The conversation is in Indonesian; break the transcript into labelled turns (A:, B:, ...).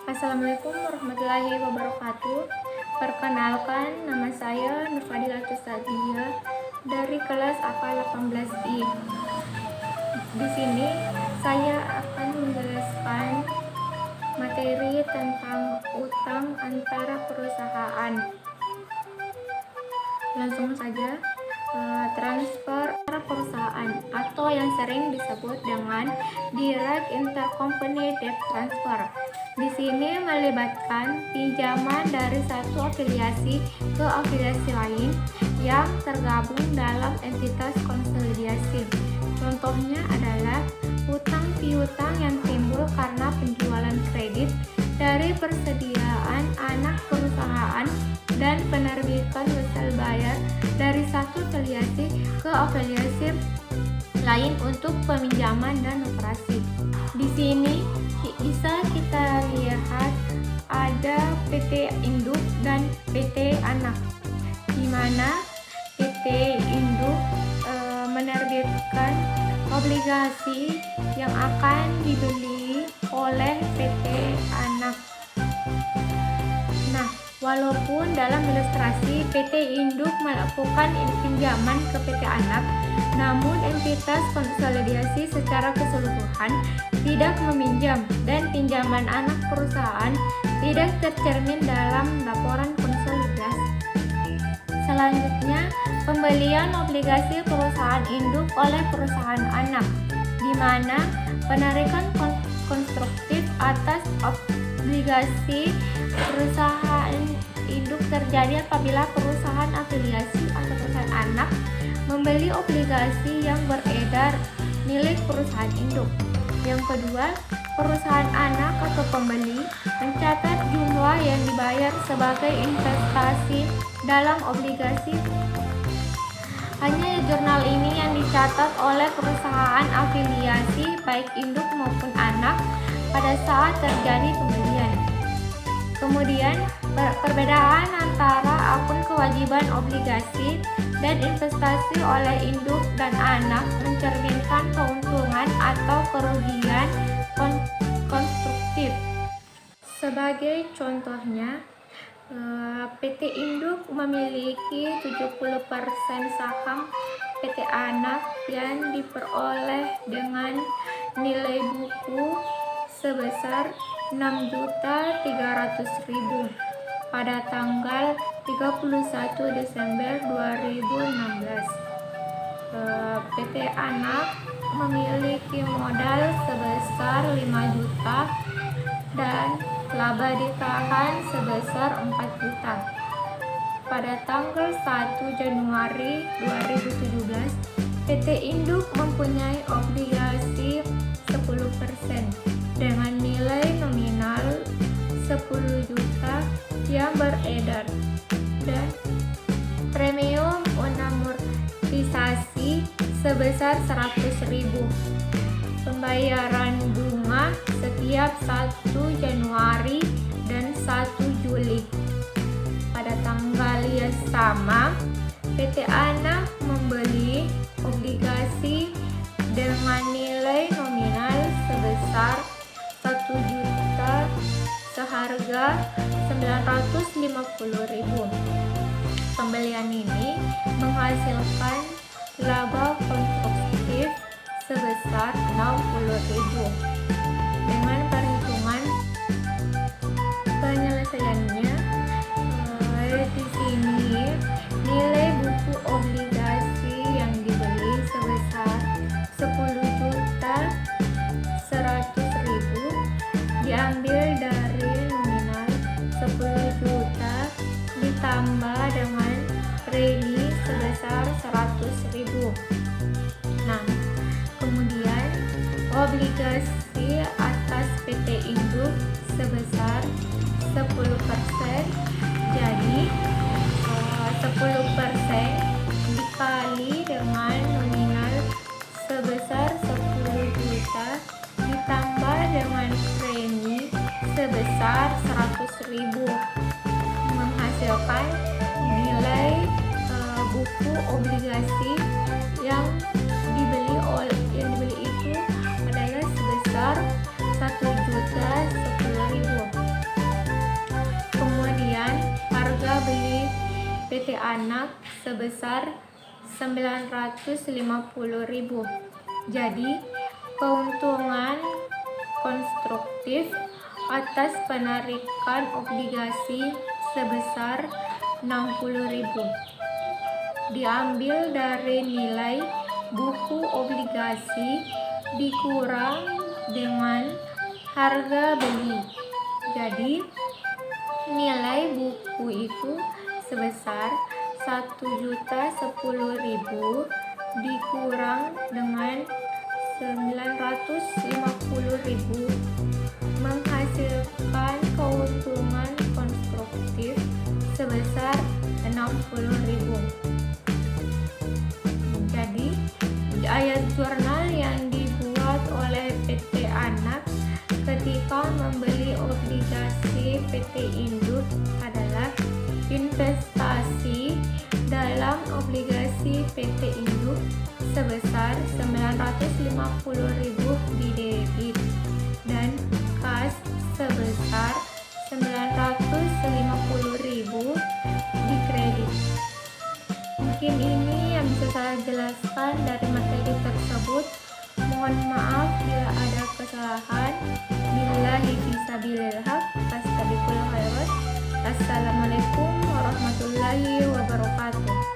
A: Assalamualaikum warahmatullahi wabarakatuh. Perkenalkan, nama saya Nurfadilatus Sadia dari kelas APA 18I. Di sini saya akan menjelaskan materi tentang utang antara perusahaan. Langsung saja, transfer antara perusahaan atau yang sering disebut dengan direct intercompany debt transfer. Di sini melibatkan pinjaman dari satu afiliasi ke afiliasi lain yang tergabung dalam entitas konsolidasi. Contohnya adalah hutang piutang yang timbul karena penjualan kredit dari persediaan anak perusahaan dan penerbitan wesel bayar dari satu afiliasi ke afiliasi lain untuk peminjaman dan operasi. Di sini bisa kita lihat ada PT Induk dan PT Anak, di mana PT Induk menerbitkan obligasi yang akan dibeli oleh PT Anak. Nah, walaupun dalam ilustrasi PT Induk melakukan pinjaman ke PT Anak, namun entitas konsolidasi secara keseluruhan tidak meminjam dan pinjaman anak perusahaan tidak tercermin dalam laporan konsolidasi. Selanjutnya, pembelian obligasi perusahaan induk oleh perusahaan anak, di mana penarikan konstruktif atas obligasi perusahaan induk terjadi apabila perusahaan afiliasi atau perusahaan anak membeli obligasi yang beredar milik perusahaan induk. Yang kedua, perusahaan anak atau pembeli mencatat jumlah yang dibayar sebagai investasi dalam obligasi. Hanya jurnal ini yang dicatat oleh perusahaan afiliasi baik induk maupun anak pada saat terjadi pembelian. Kemudian, perbedaan antara akun kewajiban obligasi dan investasi oleh induk dan anak mencerminkan keuntungan atau kerugian konstruktif. Sebagai contohnya, PT Induk memiliki 70% saham PT Anak yang diperoleh dengan nilai buku sebesar 6.300.000 pada tanggal 31 Desember 2016. PT Anak memiliki modal sebesar 5 juta dan laba ditahan sebesar 4 juta. Pada tanggal 1 Januari 2017, PT Induk mempunyai obligasi 10% dengan nilai nominal 10 juta yang beredar dan premium amortisasi sebesar 100.000. Pembayaran bunga setiap 1 Januari dan 1 Juli. Pada tanggal yang sama, PT Anak membeli obligasi dengan nilai nominal sebesar 1 juta seharga 950.000. Pembelian ini menghasilkan laba konstruktif sebesar 60.000. Dengan perhitungan penyelesaiannya, di sini nilai buku obligasi yang dibeli sebesar 10.100.000 diambil dari nominal 10 juta ditambah dengan premi sebesar 100.000. Nah, kemudian obligasi atas PT Induk sebesar 10%, jadi 10% dikali dengan nominal sebesar 10 juta ditambah dengan premi sebesar 100.000 menghasilkan nilai buku obligasi yang dibeli itu adalah sebesar 1.010.000. PT Anak sebesar 950.000. Jadi, keuntungan konstruktif atas penarikan obligasi sebesar 60.000 diambil dari nilai buku obligasi dikurang dengan harga beli. Jadi, nilai buku itu sebesar 1.010.000 dikurang dengan 950.000 menghasilkan keuntungan konstruktif sebesar 60.000. Jadi, ayat jurnal yang dibuat oleh PT Anak ketika membeli obligasi PT Induk adalah investasi dalam obligasi PT Induk sebesar 950.000 di debit dan kas sebesar 950.000 di kredit. Mungkin ini yang bisa saya jelaskan dari materi tersebut. Mohon maaf bila ada kesalahan. Billahi fisabilil haq. Astaghfirullah. Assalamualaikum warahmatullahi wabarakatuh.